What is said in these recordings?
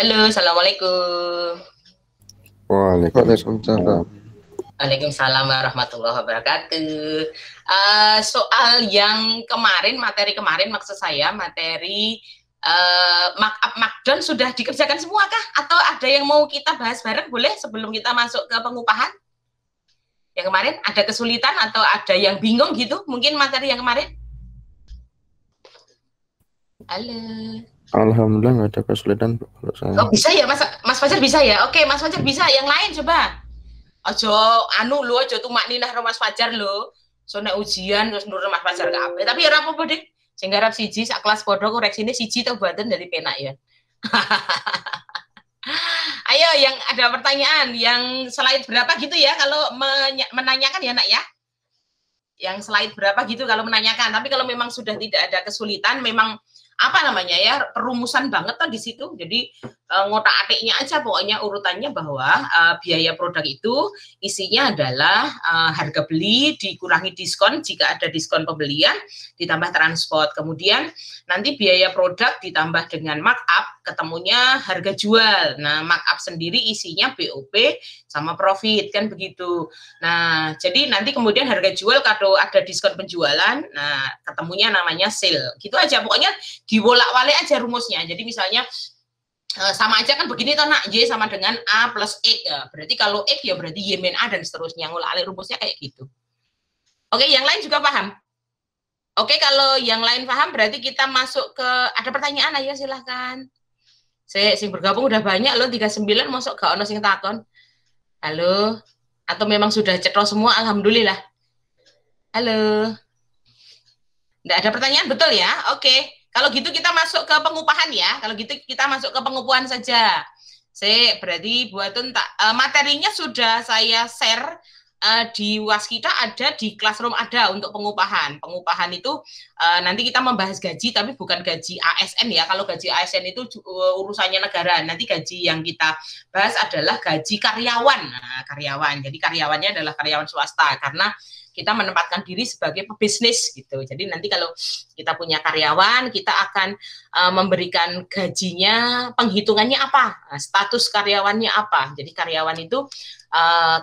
Halo, assalamualaikum. Waalaikumsalam. Waalaikumsalam warahmatullahi wabarakatuh. Soal yang kemarin, materi kemarin maksud saya, materi markup markdown sudah dikerjakan semua kah? Atau ada yang mau kita bahas bareng boleh sebelum kita masuk ke pengupahan? Yang kemarin ada kesulitan atau ada yang bingung gitu? Mungkin materi yang kemarin? Halo. Alhamdulillah nggak ada kesulitan kalau saya. Oh bisa ya Mas Fajar bisa ya? Oke Mas Fajar bisa. Yang lain coba. Ojo anu lu ojo tuh makninah Mas Fajar lo. So nek ujian terus nurun Mas Fajar kabeh. Tapi ora apa-apa deh. Sing garap siji sak kelas padha koreksine siji tau badan dari penak ya. Ayo yang ada pertanyaan yang slide berapa gitu ya kalau menanyakan ya nak ya. Yang slide berapa gitu kalau menanyakan. Tapi kalau memang sudah tidak ada kesulitan memang apa namanya ya perumusan banget kan di situ. Jadi ngotak-atiknya aja pokoknya urutannya bahwa biaya produk itu isinya adalah harga beli dikurangi diskon jika ada diskon pembelian ditambah transport. Kemudian nanti biaya produk ditambah dengan markup ketemunya harga jual. Nah, markup sendiri isinya BOP sama profit kan begitu. Nah, jadi nanti kemudian harga jual kalau ada diskon penjualan, nah ketemunya namanya sale. Gitu aja pokoknya dibolak-balik aja rumusnya. Jadi misalnya sama aja kan begini toh nak, Y sama dengan A plus X ya. Berarti kalau X ya berarti Y min A dan seterusnya. Ngulak-alik rumusnya kayak gitu. Oke, yang lain juga paham? Oke, kalau yang lain paham berarti kita masuk ke ada pertanyaan aja silahkan. Saya sing bergabung udah banyak loh 39 masuk gak ono sing takon. Halo. Atau memang sudah cetro semua alhamdulillah. Halo. Nggak ada pertanyaan betul ya? Oke. Kalau gitu kita masuk ke pengupahan ya. Kalau gitu kita masuk ke pengupahan saja. Berarti buatun materinya sudah saya share di Waskita ada, di Classroom ada untuk pengupahan. Pengupahan itu nanti kita membahas gaji, tapi bukan gaji ASN ya. Kalau gaji ASN itu urusannya negara. Nanti gaji yang kita bahas adalah gaji karyawan. Nah, karyawan. Jadi karyawannya adalah karyawan swasta karena kita menempatkan diri sebagai pebisnis gitu. Jadi nanti kalau kita punya karyawan, kita akan memberikan gajinya, penghitungannya apa, status karyawannya apa. Jadi karyawan itu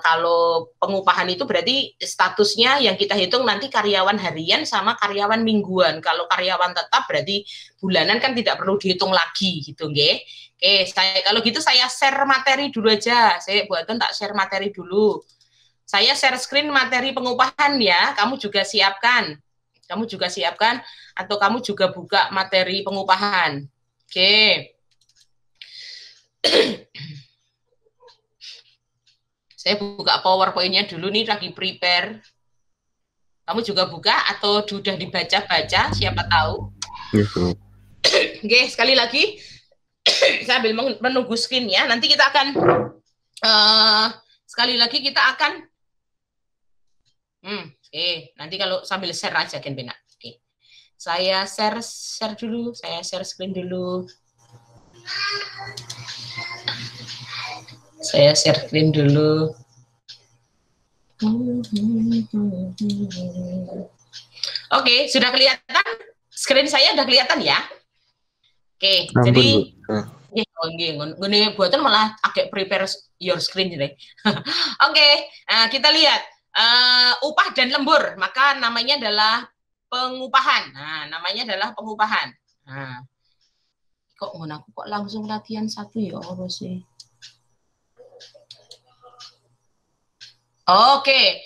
kalau pengupahan itu berarti statusnya yang kita hitung nanti karyawan harian sama karyawan mingguan. Kalau karyawan tetap berarti bulanan kan tidak perlu dihitung lagi gitu, nggih. Oke, kalau gitu saya share materi dulu aja. Saya buatkan tak share materi dulu. Saya share screen materi pengupahan ya, kamu juga siapkan. Kamu juga siapkan atau kamu juga buka materi pengupahan. Oke. Saya buka PowerPoint-nya dulu nih, lagi prepare. Kamu juga buka atau sudah dibaca-baca, siapa tahu. Oke, sekali lagi. Saya ambil menunggu screen ya. Nanti kita akan, sekali lagi kita akan, nanti kalau sambil share aja kan benar. Oke. Saya share dulu, saya share screen dulu. Saya share screen dulu. Oke, sudah kelihatan? Screen saya sudah kelihatan ya? Oke, jadi ini buatan malah agak prepare your screen jadi. Oke, kita lihat. Upah dan lembur, maka namanya adalah pengupahan. Nah, namanya adalah pengupahan. Nah, kok aku kok langsung latihan satu ya Allah sih. Oke,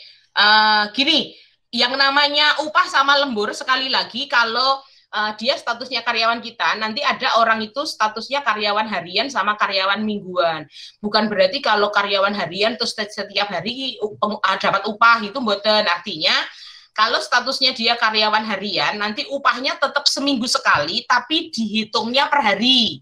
gini, yang namanya upah sama lembur sekali lagi kalau dia statusnya karyawan kita, nanti ada orang itu statusnya karyawan harian sama karyawan mingguan. Bukan berarti kalau karyawan harian terus setiap hari dapat upah itu mboten. Artinya kalau statusnya dia karyawan harian, nanti upahnya tetap seminggu sekali, tapi dihitungnya per hari.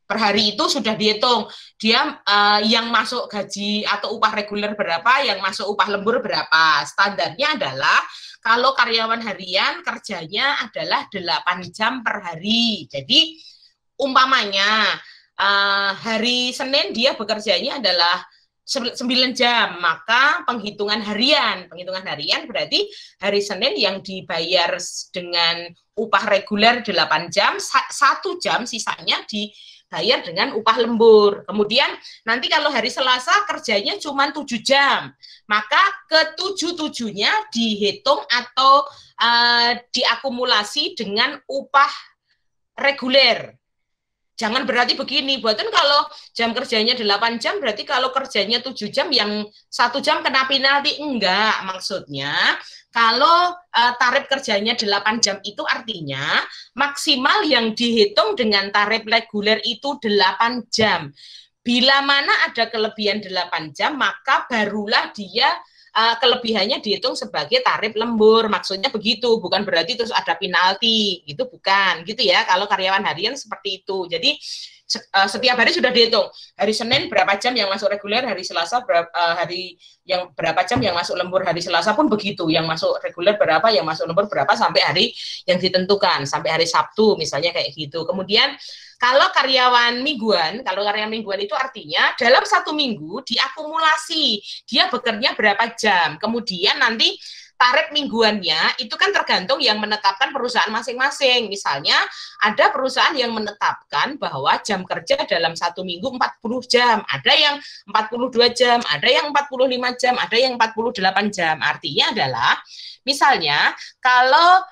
Per hari itu sudah dihitung. Dia yang masuk gaji atau upah reguler berapa, yang masuk upah lembur berapa. Standarnya adalah kalau karyawan harian kerjanya adalah 8 jam per hari. Jadi umpamanya hari Senin dia bekerjanya adalah 9 jam, maka penghitungan harian berarti hari Senin yang dibayar dengan upah reguler 8 jam, 1 jam sisanya bayar dengan upah lembur. Kemudian nanti kalau hari Selasa kerjanya cuma 7 jam, maka ke-7-7-nya dihitung atau diakumulasi dengan upah reguler. Jangan berarti begini, buatan kalau jam kerjanya 8 jam, berarti kalau kerjanya 7 jam, yang 1 jam kena penalti. Enggak, maksudnya kalau tarif kerjanya 8 jam itu artinya maksimal yang dihitung dengan tarif reguler itu 8 jam. Bila mana ada kelebihan 8 jam, maka barulah dia kelebihannya dihitung sebagai tarif lembur. Maksudnya begitu, bukan berarti terus ada penalti, gitu bukan, gitu ya. Kalau karyawan harian seperti itu. Jadi setiap hari sudah dihitung. Hari Senin berapa jam yang masuk reguler, hari Selasa berapa jam yang masuk lembur, hari Selasa pun begitu. Yang masuk reguler berapa, yang masuk lembur berapa sampai hari yang ditentukan, sampai hari Sabtu misalnya kayak gitu. Kemudian kalau karyawan mingguan itu artinya dalam 1 minggu diakumulasi dia bekerja berapa jam. Kemudian nanti tarif mingguannya itu kan tergantung yang menetapkan perusahaan masing-masing. Misalnya ada perusahaan yang menetapkan bahwa jam kerja dalam 1 minggu 40 jam, ada yang 42 jam, ada yang 45 jam, ada yang 48 jam. Artinya adalah misalnya kalau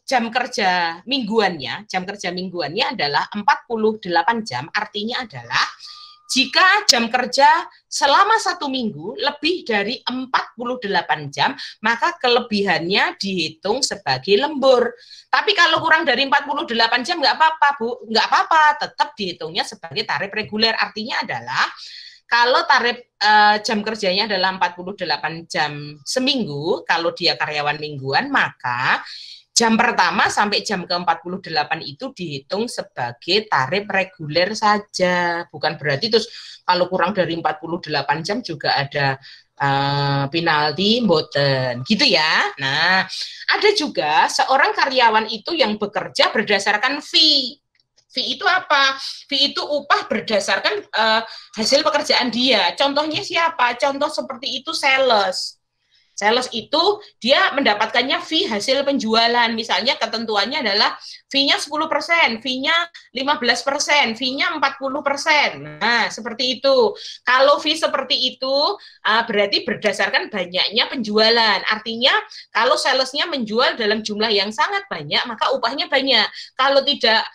jam kerja mingguannya adalah 48 jam, artinya adalah jika jam kerja selama 1 minggu lebih dari 48 jam, maka kelebihannya dihitung sebagai lembur. Tapi kalau kurang dari 48 jam nggak apa-apa, Bu, nggak apa-apa, tetap dihitungnya sebagai tarif reguler. Artinya adalah kalau tarif jam kerjanya adalah 48 jam seminggu, kalau dia karyawan mingguan, maka jam pertama sampai jam ke-48 itu dihitung sebagai tarif reguler saja. Bukan berarti terus kalau kurang dari 48 jam juga ada penalti, mboten. Gitu ya. Nah, ada juga seorang karyawan itu yang bekerja berdasarkan fee. Fee itu apa? Fee itu upah berdasarkan hasil pekerjaan dia. Contohnya siapa? Contoh seperti itu sales. Sales itu dia mendapatkannya fee hasil penjualan. Misalnya ketentuannya adalah fee-nya 10%, fee-nya 15%, fee-nya 40%. Nah, seperti itu. Kalau fee seperti itu berarti berdasarkan banyaknya penjualan. Artinya kalau salesnya menjual dalam jumlah yang sangat banyak, maka upahnya banyak. Kalau tidak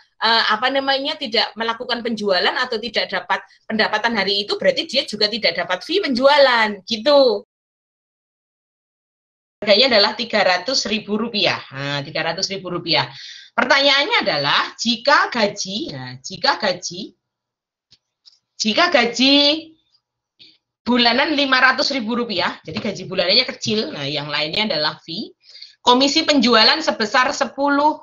tidak melakukan penjualan atau tidak dapat pendapatan hari itu, berarti dia juga tidak dapat fee penjualan, gitu. Harganya adalah Rp300.000. Nah, Rp300.000. Pertanyaannya adalah jika gaji bulanan Rp500.000, jadi gaji bulanannya kecil. Nah, yang lainnya adalah fee. Komisi penjualan sebesar 10%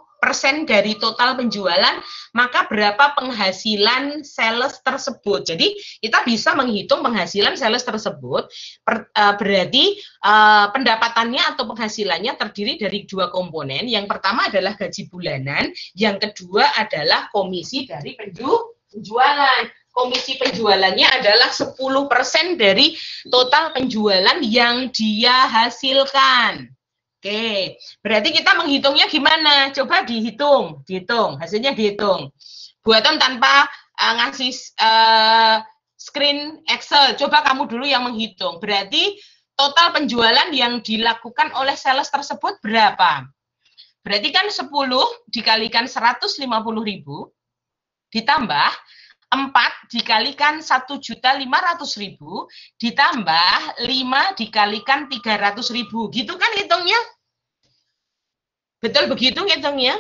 dari total penjualan, maka berapa penghasilan sales tersebut? Jadi kita bisa menghitung penghasilan sales tersebut, berarti pendapatannya atau penghasilannya terdiri dari 2 komponen. Yang pertama adalah gaji bulanan, yang kedua adalah komisi dari penjualan. Komisi penjualannya adalah 10% dari total penjualan yang dia hasilkan. Oke, berarti kita menghitungnya gimana? Coba dihitung, hasilnya dihitung. Buatan tanpa ngasih screen Excel, coba kamu dulu yang menghitung. Berarti total penjualan yang dilakukan oleh sales tersebut berapa? Berarti kan 10 dikalikan 150.000 ditambah 4 dikalikan 1.500.000 ditambah 5 dikalikan 300.000. Gitu kan hitungnya? Betul begitu hitungnya?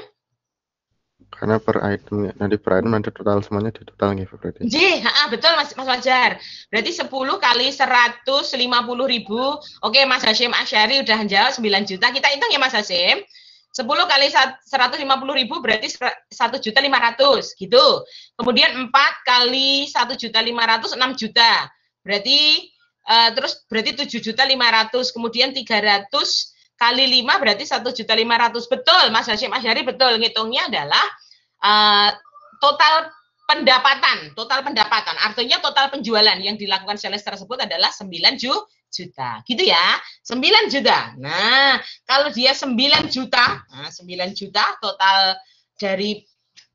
Karena per item, nanti per item nanti total semuanya di total gitu berarti. Betul Mas Fajar. Berarti 10 kali 150.000. Oke, Mas Hashim Asyari udah jawab 9 juta. Kita hitung ya Mas Hashim. 10 kali 150.000 berarti 1.500.000 gitu. Kemudian 4 kali 1.500.000 6 juta. Berarti terus berarti 7.500.000. Kemudian 300 kali 5 berarti 1.500.000. Betul, Mas Hashim Asyari betul. Ngitungnya adalah total pendapatan. Artinya total penjualan yang dilakukan sales tersebut adalah 9 juta. Gitu ya. 9 juta. Nah, kalau dia 9 juta total dari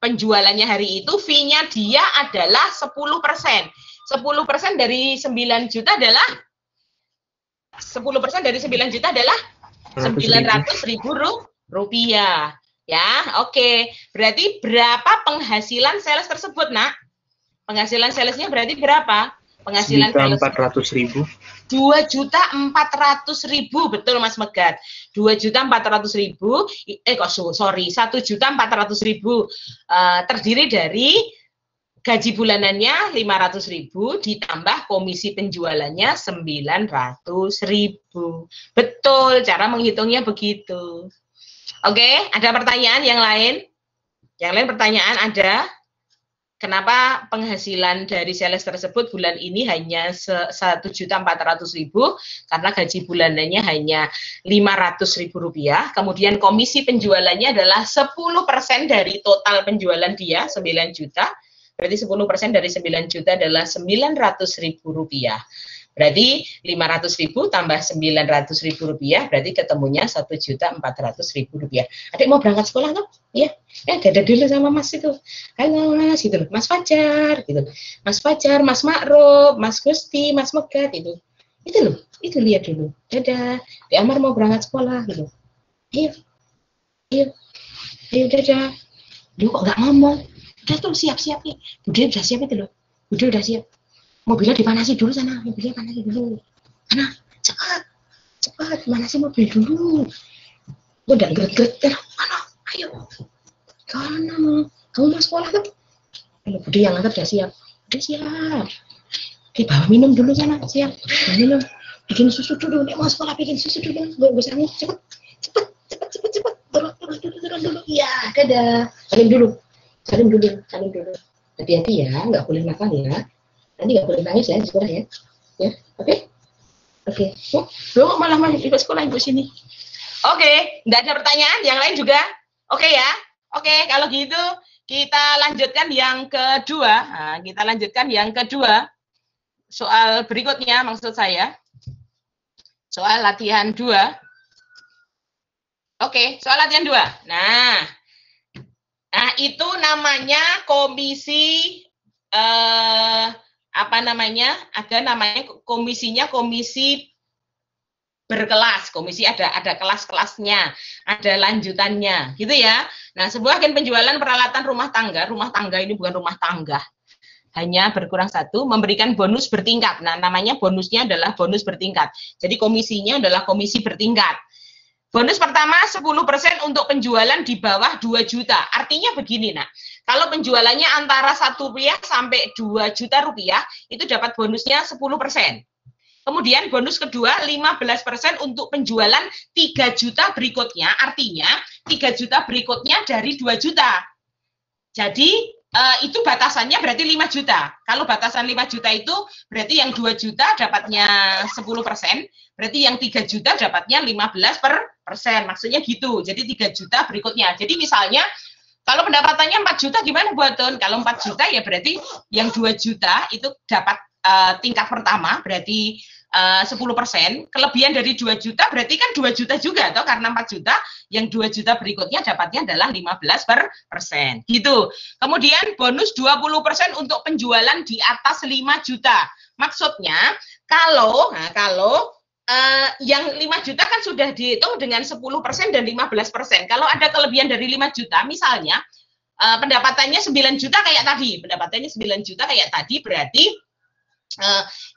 penjualannya hari itu, fee-nya dia adalah 10%. 10% dari 9 juta adalah 10% dari 9 juta adalah 900.000 rupiah. Ya, oke. Berarti berapa penghasilan sales tersebut, Nak? Penghasilan salesnya berarti berapa? Penghasilan sales 2.400.000. 2.400.000, betul Mas Megat. 2.400.000, sorry, 1.400.000 terdiri dari gaji bulanannya 500.000 ditambah komisi penjualannya 900.000. Betul, cara menghitungnya begitu. Oke, ada pertanyaan yang lain? Yang lain pertanyaan ada? Kenapa penghasilan dari sales tersebut bulan ini hanya 1.400.000? Karena gaji bulanannya hanya 500.000 rupiah. Kemudian komisi penjualannya adalah 10% dari total penjualan dia, 9 juta. Berarti 10% dari 9 juta adalah 900.000 rupiah. Berarti 500.000 tambah 900.000 rupiah, berarti ketemunya 1.400.000 rupiah. Adik mau berangkat sekolah tuh? Iya. Dadah dulu sama Mas itu. Halo Mas, gitu. Mas Fajar, gitu. Mas Fajar, Mas Makruf, Mas Gusti, Mas Megat, itu. Itu loh, itu lihat dulu. Dadah. Di Amar mau berangkat sekolah, gitu. Ayo, dadah. Dia kok nggak ngomong? Udah tuh siap-siap nih. Bude udah siap itu loh. Bude udah siap. Mobilnya dipanasi dulu sana, mobilnya panasi dulu. Sana, cepat, manasi mobil dulu. Udah geret-geret, mana? Ayo. Karena kamu mau sekolah tuh. Kalau Bude yang antar udah siap. Udah siap. Oke, bawa minum dulu sana, siap. Bawa minum. Bikin susu dulu, nek mau sekolah bikin susu dulu. Gak usah nih, cepet. Turun dulu. Iya, dadah. Salim dulu. Hati-hati ya, nggak boleh nakal ya. Nanti nggak boleh nangis ya di sekolah ya. Ya, oke? Oh, lo malah ikut sekolah ibu sini. Oke, nggak ada pertanyaan. Yang lain juga? Oke ya? Oke, kalau gitu kita lanjutkan yang kedua. Soal berikutnya maksud saya. Soal latihan 2. Oke, soal latihan 2. Nah, itu namanya komisi komisinya komisi berkelas, komisi ada kelas-kelasnya, ada lanjutannya, gitu ya. Nah, sebuah agen penjualan peralatan rumah tangga ini bukan rumah tangga, hanya berkurang 1, memberikan bonus bertingkat. Nah, namanya bonusnya adalah bonus bertingkat. Jadi komisinya adalah komisi bertingkat. Bonus pertama 10% untuk penjualan di bawah 2 juta. Artinya begini, nah, kalau penjualannya antara 1 rupiah sampai 2 juta rupiah, itu dapat bonusnya 10%. Kemudian bonus kedua 15% untuk penjualan 3 juta berikutnya, artinya 3 juta berikutnya dari 2 juta. Jadi itu batasannya berarti 5 juta. Kalau batasan 5 juta itu berarti yang 2 juta dapatnya 10%, berarti yang 3 juta dapatnya 15%. Maksudnya gitu. Jadi 3 juta berikutnya. Jadi misalnya kalau pendapatannya 4 juta gimana buat Don? Kalau 4 juta ya berarti yang 2 juta itu dapat tingkat pertama berarti 10%, kelebihan dari 2 juta berarti kan 2 juta juga toh, karena 4 juta, yang 2 juta berikutnya dapatnya adalah 15%, gitu. Kemudian bonus 20% untuk penjualan di atas 5 juta. Maksudnya kalau yang 5 juta kan sudah dihitung dengan 10% dan 15%. Kalau ada kelebihan dari 5 juta, misalnya pendapatannya 9 juta kayak tadi, berarti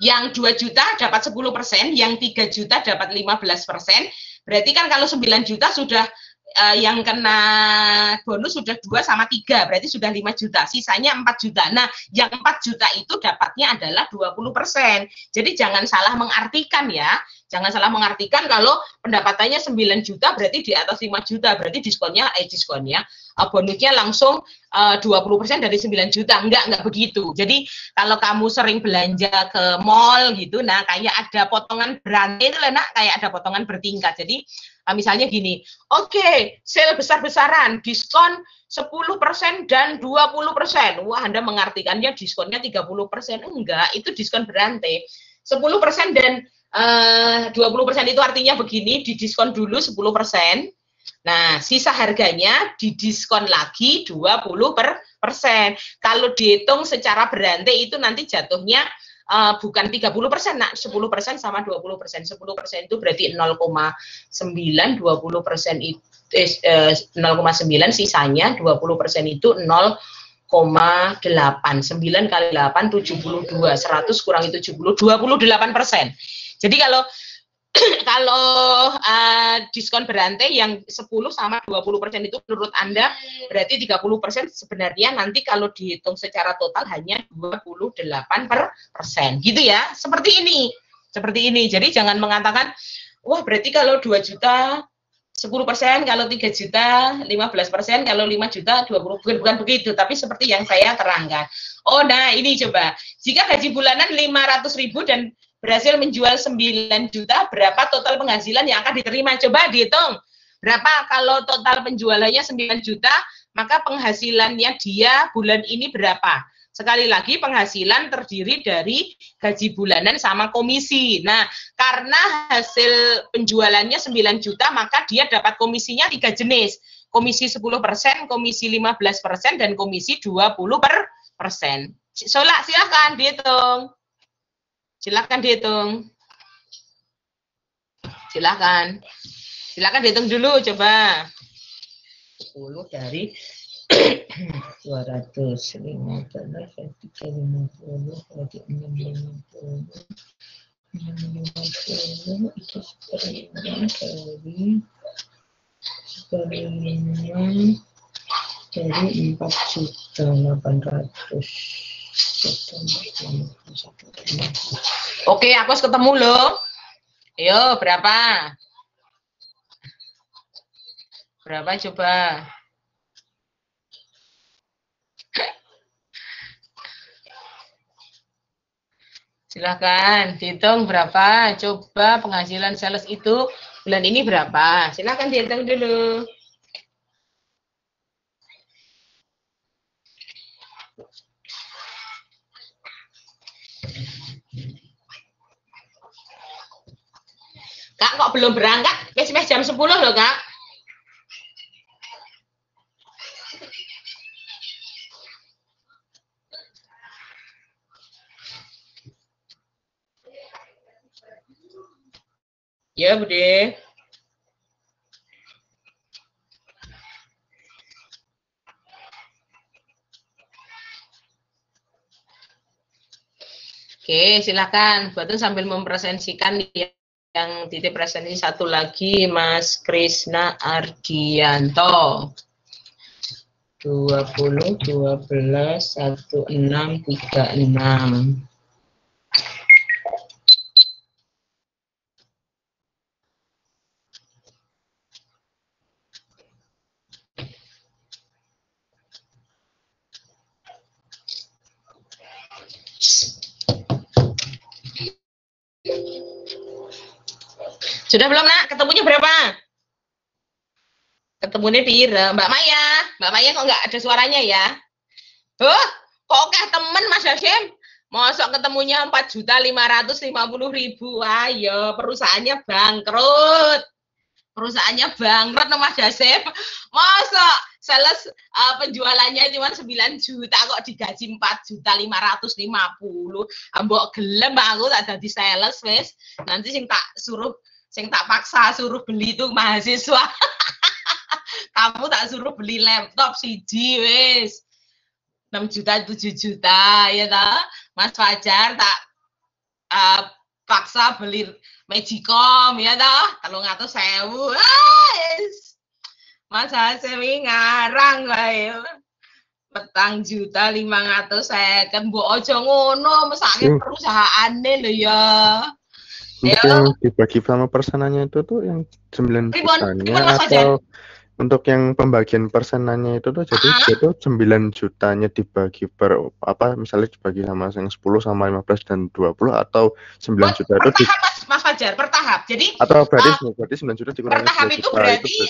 yang 2 juta dapat 10%, yang 3 juta dapat 15%. Berarti kan kalau 9 juta sudah yang kena bonus sudah 2 sama 3, berarti sudah 5 juta, sisanya 4 juta. Nah, yang 4 juta itu dapatnya adalah 20%. Jadi jangan salah mengartikan ya. Jangan salah mengartikan kalau pendapatannya 9 juta berarti di atas 5 juta, berarti diskonnya bonusnya langsung 20% dari 9 juta. Enggak begitu. Jadi kalau kamu sering belanja ke mall gitu, nah kayak ada potongan berantai itu lah, kayak ada potongan bertingkat. Jadi misalnya gini, oke, sale besar-besaran, diskon 10% dan 20%. Wah, Anda mengartikannya diskonnya 30%. Enggak, itu diskon berantai. 10% dan 20% itu artinya begini, didiskon dulu 10%, Nah, sisa harganya didiskon lagi 20%. Kalau dihitung secara berantai itu nanti jatuhnya bukan 30%, nah 10% sama 20%. 10% itu berarti 0,9, 20% itu 0,9, sisanya 20% itu 0,8. 9 kali 8 72, 100 kurangi 70, 28%. Jadi kalau diskon berantai yang 10 sama 20% itu menurut Anda berarti 30%, sebenarnya nanti kalau dihitung secara total hanya 28%. Gitu ya. Seperti ini. Jadi jangan mengatakan, wah berarti kalau 2 juta 10%, kalau 3 juta 15%, kalau 5 juta 20%. Bukan begitu, tapi seperti yang saya terangkan. Oh, nah ini coba. Jika gaji bulanan 500.000 dan berhasil menjual 9 juta, berapa total penghasilan yang akan diterima? Coba dihitung. Berapa kalau total penjualannya 9 juta, maka penghasilannya dia bulan ini berapa? Sekali lagi, penghasilan terdiri dari gaji bulanan sama komisi. Nah, karena hasil penjualannya 9 juta, maka dia dapat komisinya 3 jenis. Komisi 10%, komisi 15%, dan komisi 20%. Silakan dihitung. Silakan dihitung dulu coba. 10 dari 200, 15, 350, 650, 650 itu seperlima dari 4.800.000. Oke, aku harus ketemu loh. Ayo, berapa? Berapa coba? Silakan dihitung berapa. Coba penghasilan sales itu bulan ini berapa? Silakan dihitung dulu. Kak, kok belum berangkat? Mes jam 10 loh, Kak. Ya, Bude. Oke, silakan. Buatun sambil mempresentasikan yang titip presentasi satu lagi, Mas Krisna Ardianto. 20 12 16 36. Sudah belum, Nak? Ketemunya berapa? Ketemunya pira? Mbak Maya. Mbak Maya kok nggak ada suaranya ya? Kok kayak temen Mas Hashim? Mosok ketemunya 4.550.000. Ayo, perusahaannya bangkrut. Perusahaannya bangkrut Mas Hashim. Mosok sales penjualannya cuma 9 juta kok digaji 4.550.000. Mbok gelem aku tak dadi sales wis. Nanti sing tak paksa suruh beli itu mahasiswa. Kamu tak suruh beli laptop siji wis. 6 juta, 7 juta ya toh. Mas Fajar tak paksa beli Magicom ya toh. 300.000. Mas Hasim ngarang wae. 4.500.000 mbok aja ngono, mesake perusahaane lho ya. Yang dibagi sama persenannya itu tuh yang 9 jutanya atau untuk yang pembagian persenannya itu tuh jadi itu 9 jutanya dibagi per apa, misalnya dibagi sama yang 10 sama 15 dan 20 atau 9 juta itu per tahap Mas Fajar, per tahap. Jadi atau berarti 9 juta dikurangi per tahap itu berarti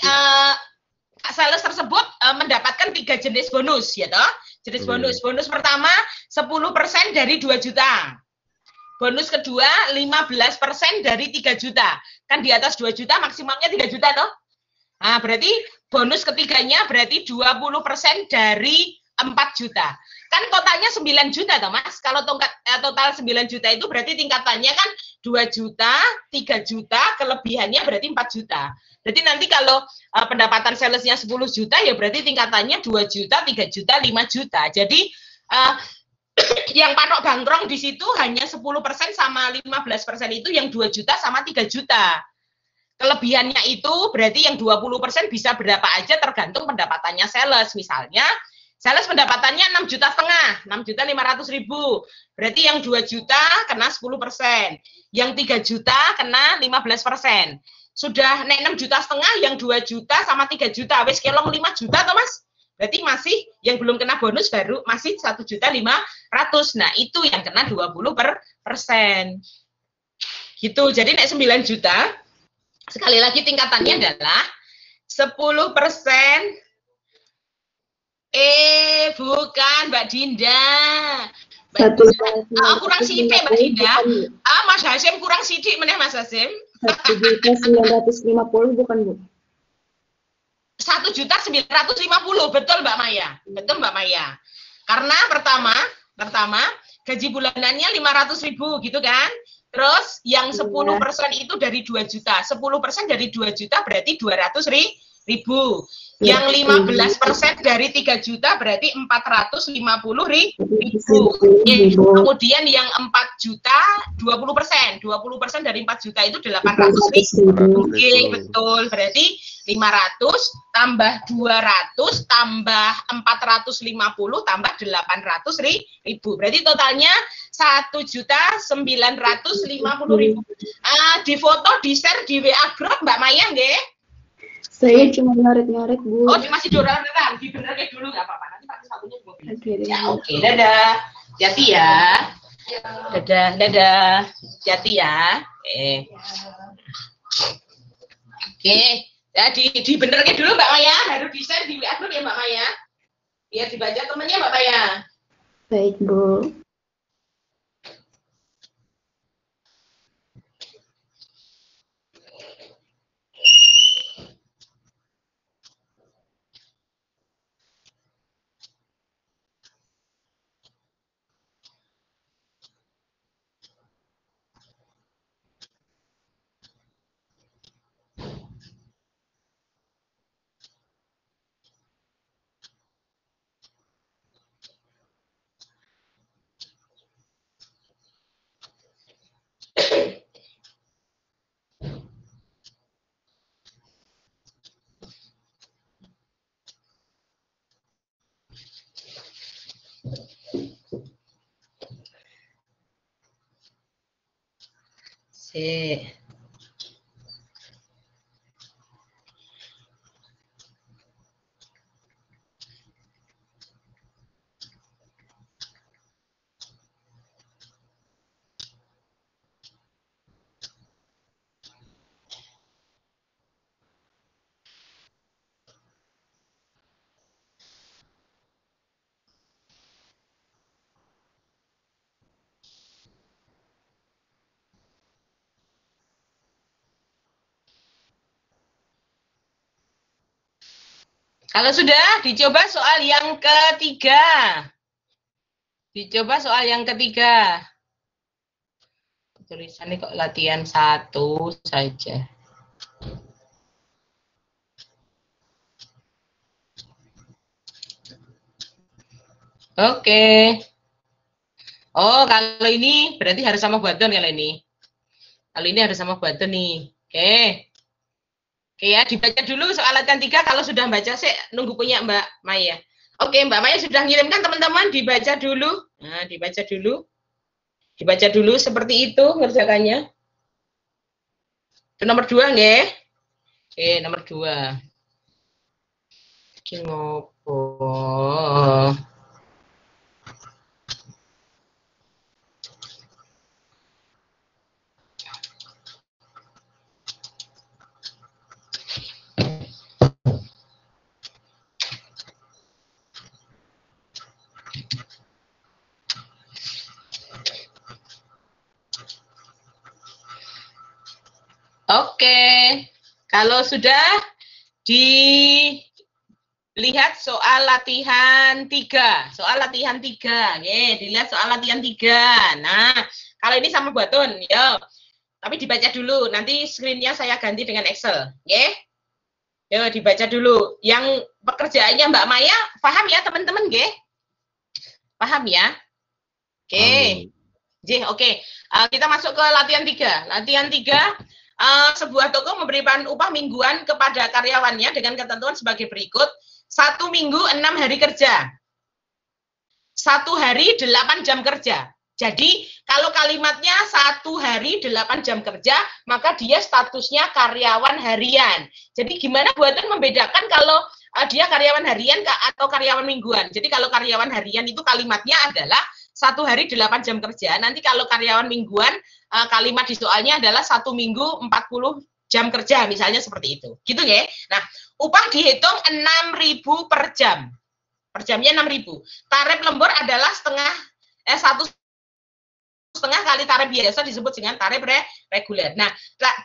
sales tersebut mendapatkan 3 jenis bonus ya toh. Jenis bonus pertama 10% dari 2 juta. Bonus kedua 15% dari 3 juta. Kan di atas 2 juta maksimalnya 3 juta toh. Nah, berarti bonus ketiganya berarti 20% dari 4 juta. Kan totalnya 9 juta toh Mas. Kalau total 9 juta itu berarti tingkatannya kan 2 juta, 3 juta, kelebihannya berarti 4 juta. Berarti nanti kalau pendapatan salesnya 10 juta ya berarti tingkatannya 2 juta, 3 juta, 5 juta. Jadi yang patok bangkrong di situ hanya 10% sama 15% itu yang 2 juta sama 3 juta. Kelebihannya itu berarti yang 20% bisa berapa aja tergantung pendapatannya sales. Misalnya sales pendapatannya 6 juta setengah, 6 juta 500.000. Berarti yang 2 juta kena 10%, yang 3 juta kena 15%. Sudah naik 6 juta setengah, yang 2 juta sama 3 juta, wis kelong 5 juta toh Mas? Berarti masih yang belum kena bonus baru masih 1.500.000. Nah, itu yang kena 20%. Gitu. Jadi naik 9 juta. Sekali lagi tingkatannya adalah 10%. Bukan Mbak Dinda. Kurang sidik Mbak Dinda. Mas Hasim kurang sidik meneh Mas Hasim. 1.950 bukan Bu? 1.950, betul Mbak Maya. Betul Mbak Maya. Karena pertama gaji bulanannya 500.000 gitu kan. Terus yang 10% itu dari 2 juta. 10% dari 2 juta berarti 200.000. Yang 15% dari 3 juta berarti 450.000. Kemudian yang 4 juta 20%. 20% dari 4 juta itu 800.000. Oke, betul. Berarti 500 tambah 200 tambah 450 tambah 800.000. Berarti totalnya 1.950.000. Di foto, di share di WA grup Mbak Maya nggih? Saya cuma nyoret-nyoret Bu. Oh, masih nyoret-nyoret. Dibenerin dulu nggak apa-apa. Nanti pakai satunya juga. Ya, oke. Dadah. Jati ya. Dadah. Jati ya. Oke. Ya, dibenerin dulu Mbak Maya. Harus di-share di WA grup ya Mbak Maya. Biar dibaca temennya Mbak Maya. Baik Bu. Kalau sudah, dicoba soal yang ketiga. Tulisannya kok latihan 1 saja. Oke. Oh, kalau ini berarti harus sama Badon kalau ini. Kalau ini harus sama Badon nih. Oke. Oke ya, dibaca dulu soal latihan 3. Kalau sudah baca, saya nunggu punya Mbak Maya. Oke, Mbak Maya sudah ngirimkan teman-teman, dibaca dulu. Nah, dibaca dulu. Dibaca dulu seperti itu ngerjakannya. Itu nomor 2 nggih? Oke, nomor 2. Iki ngopo? Oke, kalau sudah Dilihat soal latihan 3. Soal latihan 3. Dilihat soal latihan 3. Nah, kalau ini sama Buaton, ya. Tapi dibaca dulu. Nanti screen-nya saya ganti dengan Excel. Yo, dibaca dulu. Yang pekerjaannya Mbak Maya, paham ya teman-teman, Paham ya? Oke. Kita masuk ke latihan 3. Latihan 3, sebuah toko memberikan upah mingguan kepada karyawannya dengan ketentuan sebagai berikut. 1 minggu 6 hari kerja. 1 hari 8 jam kerja. Jadi, kalau kalimatnya 1 hari 8 jam kerja, maka dia statusnya karyawan harian. Jadi, gimana Buatan membedakan kalau dia karyawan harian atau karyawan mingguan? Jadi, kalau karyawan harian itu kalimatnya adalah 1 hari 8 jam kerja. Nanti kalau karyawan mingguan, kalimat di soalnya adalah 1 minggu 40 jam kerja, misalnya seperti itu. Gitu ya. Nah, upah dihitung 6.000 per jam. Per jamnya 6.000. Tarif lembur adalah satu setengah kali tarif biasa disebut dengan tarif reguler. Nah,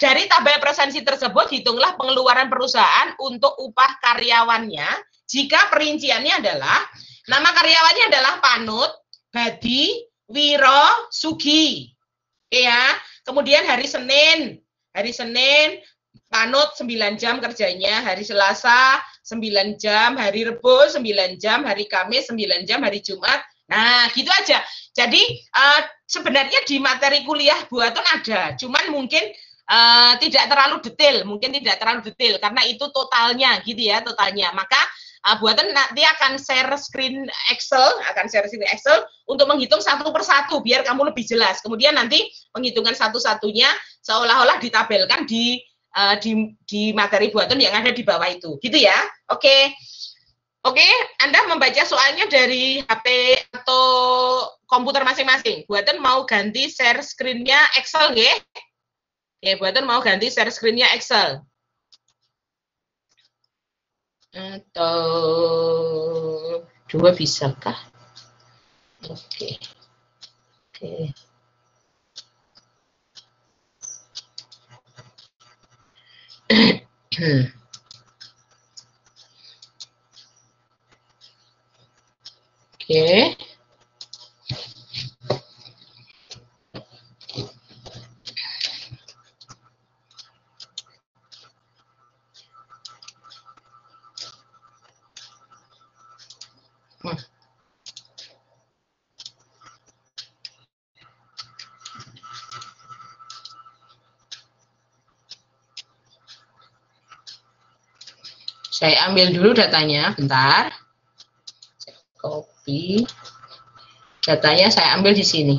dari tabel presensi tersebut hitunglah pengeluaran perusahaan untuk upah karyawannya jika perinciannya adalah nama karyawannya adalah Panut, Badi, Wiro, Sugi. Ya, kemudian hari Senin Panut 9 jam kerjanya, hari Selasa 9 jam, hari Rebo 9 jam, hari Kamis 9 jam, hari Jumat. Nah, gitu aja. Jadi sebenarnya di materi kuliah Buaton ada, cuman mungkin tidak terlalu detail, karena itu totalnya gitu ya, totalnya. Maka Buaton nanti akan share screen Excel untuk menghitung satu persatu biar kamu lebih jelas. Kemudian nanti penghitungan satu-satunya seolah-olah ditabelkan di materi Buaton yang ada di bawah itu, gitu ya. Oke, Anda membaca soalnya dari HP atau komputer masing-masing. Buaton mau ganti share screen-nya Excel, ya? Buaton mau ganti share screen-nya Excel. Atau 2 bisakah? Oke. Saya ambil dulu datanya, bentar. Saya copy. Datanya saya ambil di sini.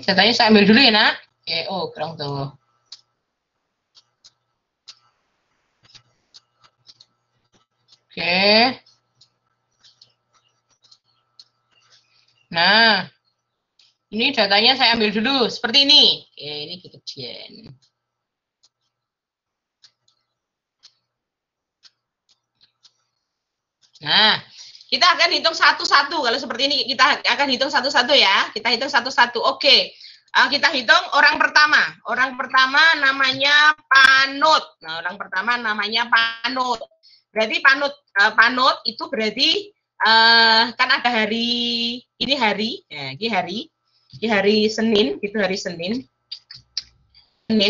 Datanya saya ambil dulu ya, Nak. Kurang tahu. Nah, ini datanya saya ambil dulu seperti ini. Ini kejadian. Nah, kita akan hitung satu-satu. Kalau seperti ini kita akan hitung satu-satu ya. Kita hitung satu-satu. Oke. Kita hitung orang pertama. Orang pertama namanya Panut. Nah, orang pertama namanya Panut. Berarti Panut itu berarti kan ada hari, ini hari, ini hari Senin, itu hari Senin,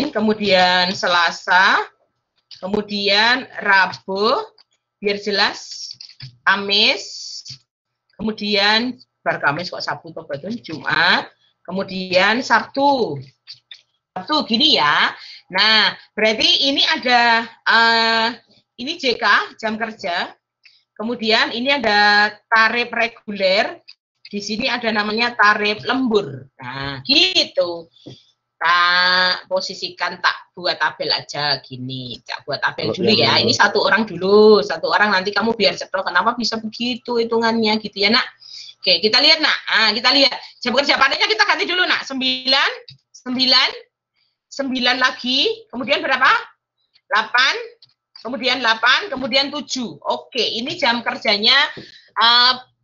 kemudian Selasa, kemudian Rabu, biar jelas, Kamis, kemudian Kamis kok Sabtu atau Jumat, kemudian Sabtu gini ya. Nah, berarti ini ada ini JK, jam kerja. Kemudian ini ada tarif reguler. Di sini ada namanya tarif lembur. Nah, gitu. Tak posisikan, tak buat tabel aja gini. Tak buat tabel dulu ya. Ini satu orang dulu, satu orang nanti kamu biar cetok. Kenapa bisa begitu hitungannya gitu ya nak? Oke, kita lihat nak. Kita lihat. Jam kerja padanya kita ganti dulu nak. 9 lagi. Kemudian berapa? 8. Kemudian 8. Kemudian 7. Oke, ini jam kerjanya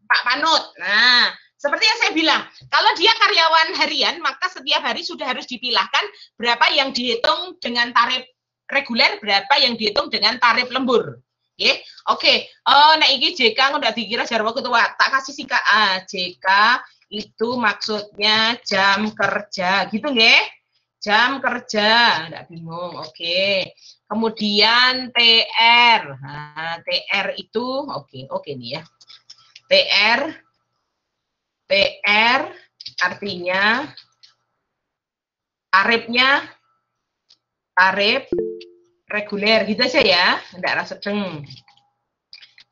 Pak Panut. Nah, seperti yang saya bilang, kalau dia karyawan harian, maka setiap hari sudah harus dipilahkan berapa yang dihitung dengan tarif reguler, berapa yang dihitung dengan tarif lembur. Oke. Oh, nah ini JK udah dikira jarwo ketua. Tak kasih sih Kak. JK itu maksudnya jam kerja, gitu nggih? Jam kerja, enggak bingung. Oke. Kemudian TR. Nah, TR itu oke nih ya. TR artinya tarif reguler gitu aja ya, enggak rasa sedeng.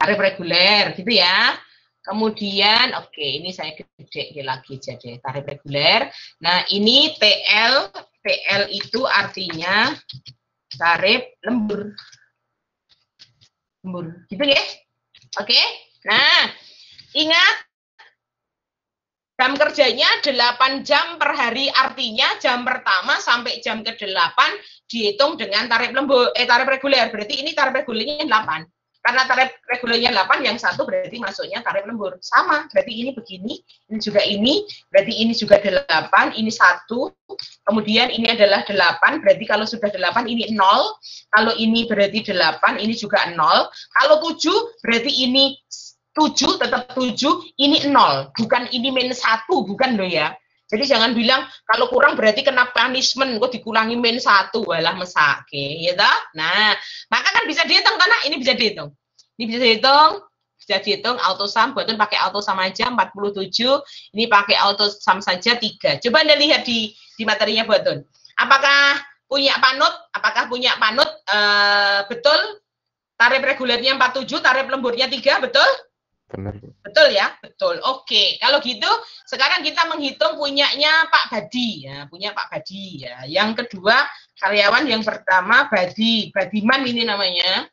Tarif reguler gitu ya. Kemudian ini saya gede lagi jadi tarif reguler. Nah, ini TL itu artinya tarif lembur. Gitu ya. Oke. Nah, ingat jam kerjanya 8 jam per hari, artinya jam pertama sampai jam ke-8 dihitung dengan tarif lembur, tarif reguler. Berarti ini tarif regulernya 8. Karena tarif regulernya 8, yang satu berarti masuknya tarif lembur. Sama, berarti ini begini, ini juga ini, berarti ini juga 8, ini 1, kemudian ini adalah 8, berarti kalau sudah 8 ini 0, kalau ini berarti 8, ini juga 0, kalau 7 berarti ini 7 tetap 7, ini 0, bukan ini minus 1, bukan loh ya. Jadi jangan bilang kalau kurang berarti kena punishment, kok dikurangi minus 1, walah mesake, ya toh? Nah, maka kan bisa dihitung karena ini bisa dihitung. Ini bisa dihitung auto sum, buatun pakai auto sum aja 47, ini pakai auto sum saja 3. Coba Anda lihat di materinya buatun. Apakah punya panut betul tarif regulernya 47, tarif lemburnya 3, betul? Benar. Betul ya? Betul. Oke. Kalau gitu, sekarang kita menghitung punyanya Pak Badi. Ya, punya Pak Badi. Ya. Yang kedua, karyawan yang pertama Badi. Badiman ini namanya.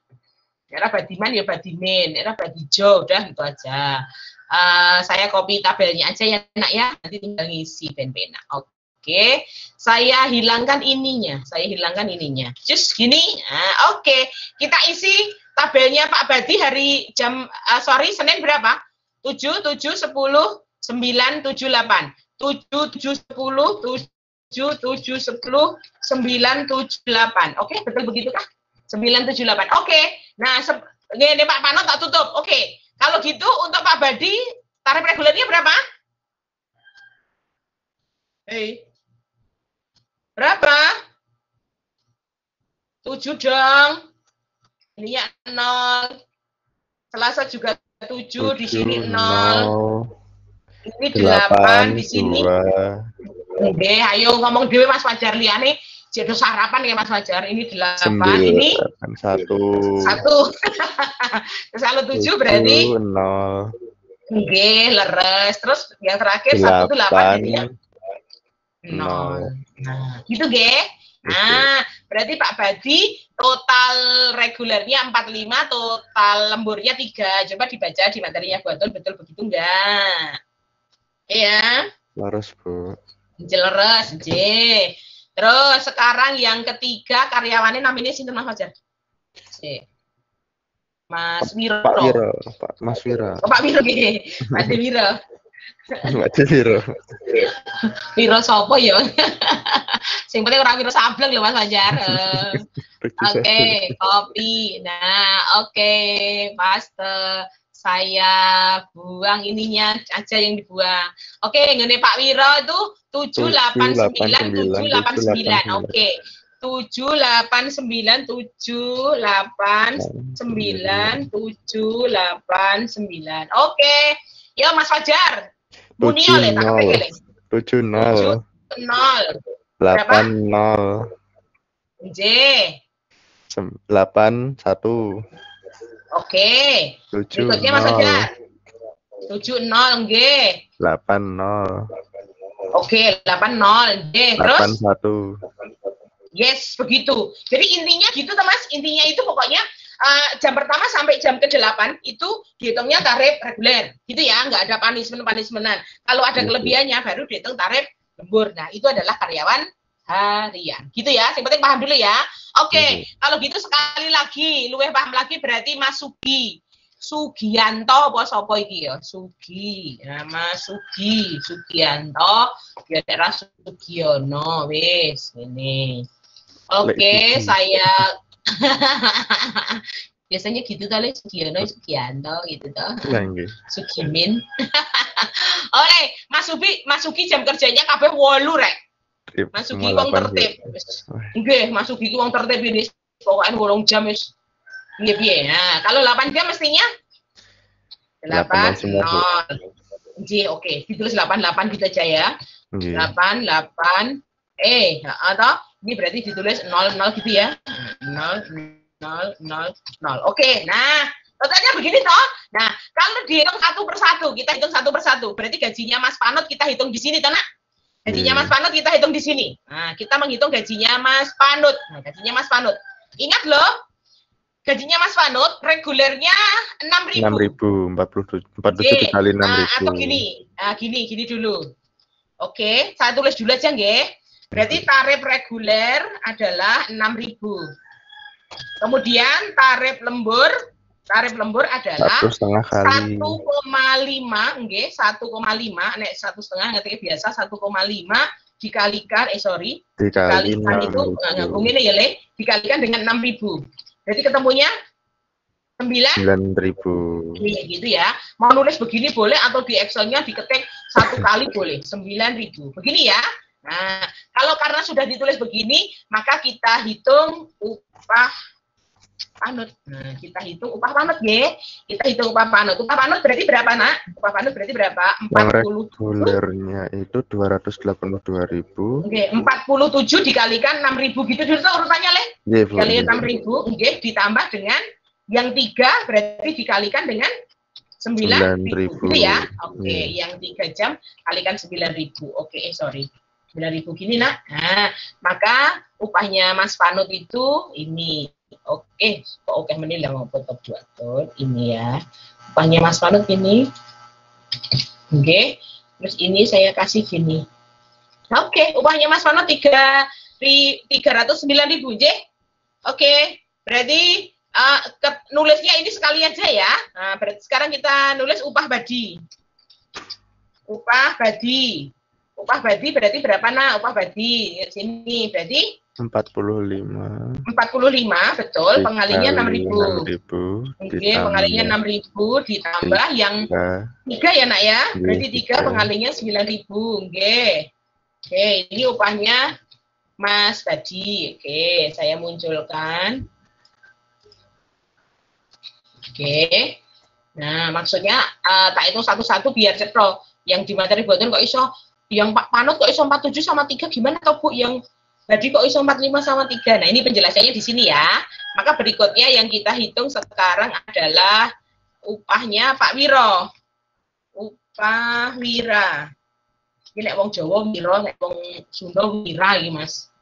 Era Badiman ya Badimin. Era Badijo. Udah gitu aja. Saya copy tabelnya aja ya, nak ya. Nanti tinggal ngisi pen-pena. Oke. Saya hilangkan ininya. Just gini. Oke. Kita isi tabelnya Pak Badi hari Senin berapa? 7, 10, 9, 7, 8. 7, 7, 10, 7, 7, 10, 9, 7, 8. Oke, betul begitu kah? 9, 7, 8. Oke. Nah, ini Pak Panot tak tutup. Oke. Kalau gitu untuk Pak Badi tarif regulernya berapa? Berapa? 7 dong. Ini ya 0. Selasa juga 7, di sini 0. Ini 8 di sini. Oke, ayo ngomong dhewe Mas Fajar liane jadi sarapan ya Mas Fajar. Ini 8, 9, ini 1. 1. Terus kalau 7 berarti 0. Oke, leres. Terus yang terakhir 1 itu 8 jadi ya. 0. Nah, gitu ge. Nah, berarti Pak Badi total regulernya 45, total lemburnya 3. Coba dibaca di materinya betul begitu enggak? Iya. Leres, Bu. Leres, J. Terus sekarang yang ketiga karyawannya namanya sinten Mas Fajar? Mas Wiro. Mas Wiro. Pak Wiro nggih. Mas Wiro. Wiro sapa ya? Sing penting ora Wiro Sableng lho Mas Fajar. Oke, kopi. Nah, oke, paste. Saya buang ininya aja yang dibuang. Oke, ngene Pak Wiro itu 789 789. Oke. 789 789 789. Oke. Yo Mas Fajar. Muni oleh tak kepeke. 70 Berapa? 80 J. 81. Oke. Berikutnya Mas Fajar. 70 nggih. 80. Oke, 80. Terus 81. Yes, begitu. Jadi intinya gitu, Mas. Intinya itu pokoknya jam pertama sampai jam ke-8 itu dihitungnya tarif reguler. Gitu ya, nggak ada punishment-punishmentan. Kalau ada kelebihannya baru dihitung tarif lembur. Nah, itu adalah karyawan harian. Gitu ya. Yang penting paham dulu ya. Oke, kalau gitu sekali lagi, luwih paham lagi berarti Mas Sugianto apa sapa iki ya? Sugi. Nah, Mas Sugianto ya daerah Sugiono wis ini. Oke, saya biasanya gitu kali Sugiono, Sugianto gitu toh. Sugimin. Oke, Mas Sugi jam kerjanya kabeh 8 rek. Mas Sugi wong tertib. Nggih, Mas Sugi wong tertib ini pokoke 8 jam wis. Piye-piye. Nah, kalau 8 jam mestinya 8 0. Oke, ditulis 88 gitu aja ya. 88 atau ini berarti ditulis 00 gitu ya. 0 0 0 0. Oke, nah, totalnya begini toh. Nah, kalau dihitung satu persatu, kita hitung satu persatu. Berarti gajinya Mas Panut kita hitung di sini toh, Nak? Gajinya Mas Panut kita hitung di sini. Nah, kita menghitung gajinya Mas Panut. Nah, gajinya Mas Panut. Ingat loh, gajinya Mas Panut regulernya 6.000. 47 dikali 6.000. Atau gini. Nah, gini dulu. Oke, saya tulis dulu aja nggih. Berarti tarif reguler adalah 6.000. Kemudian tarif lembur adalah 1,5 kali. 1,5 nggih, 1,5 nek 1,5 ngerti biasa 1,5 dikalikan dikalikan itu ngene ya Le, dikalikan dengan 6.000. Berarti ketemunya 9.000. Gitu ya. Mau nulis begini boleh atau di Excel-nya diketik 1 kali boleh. 9.000. Begini ya. Nah, kalau karena sudah ditulis begini, maka kita hitung upah panut. Nah, kita hitung upah panut ya. Kita hitung upah panut. Upah panut berarti berapa, Nak? Upah panut berarti berapa? 40. Regulernya itu 282.000. Oke, 47 dikalikan 6.000 gitu dulu urutannya, Le. Dikalikan 6.000, oke, ditambah dengan yang 3 berarti dikalikan dengan 9.000 gitu ya. Oke, yang 3 jam kalikan 9.000. Oke, sorry. 9.000 gini, Nak. Nah, maka upahnya Mas Panut itu ini. Oke, menilai mau foto buat ini ya. Upahnya Mas Panut ini. Oke. Terus ini saya kasih gini. Oke, upahnya Mas Panut 309.000, J. Oke, berarti nulisnya ini sekali aja ya. Nah, berarti sekarang kita nulis upah badi. Upah badi berarti berapa, Nak? Upah badi sini berarti 45, betul. Pengalinya 6.000. Oke, pengalinya 6.000 ditambah yang 3 ya, Nak ya. Berarti 3 pengalinya 9.000. Oke, ini upahnya Mas Badi. Oke, saya munculkan. Oke. Nah, maksudnya tak hitung satu-satu biar cetro. Yang di materi buatan kok iso, yang Pak Panut kok iso 47 sama 3 gimana toh, Bu? Yang Badi kok iso 45 sama 3. Nah, ini penjelasannya di sini ya. Maka berikutnya yang kita hitung sekarang adalah upahnya Pak Wiro. Upah Wira. Ini nek wong Jawa Wiro, nek wong Sunda Wira iki, Mas.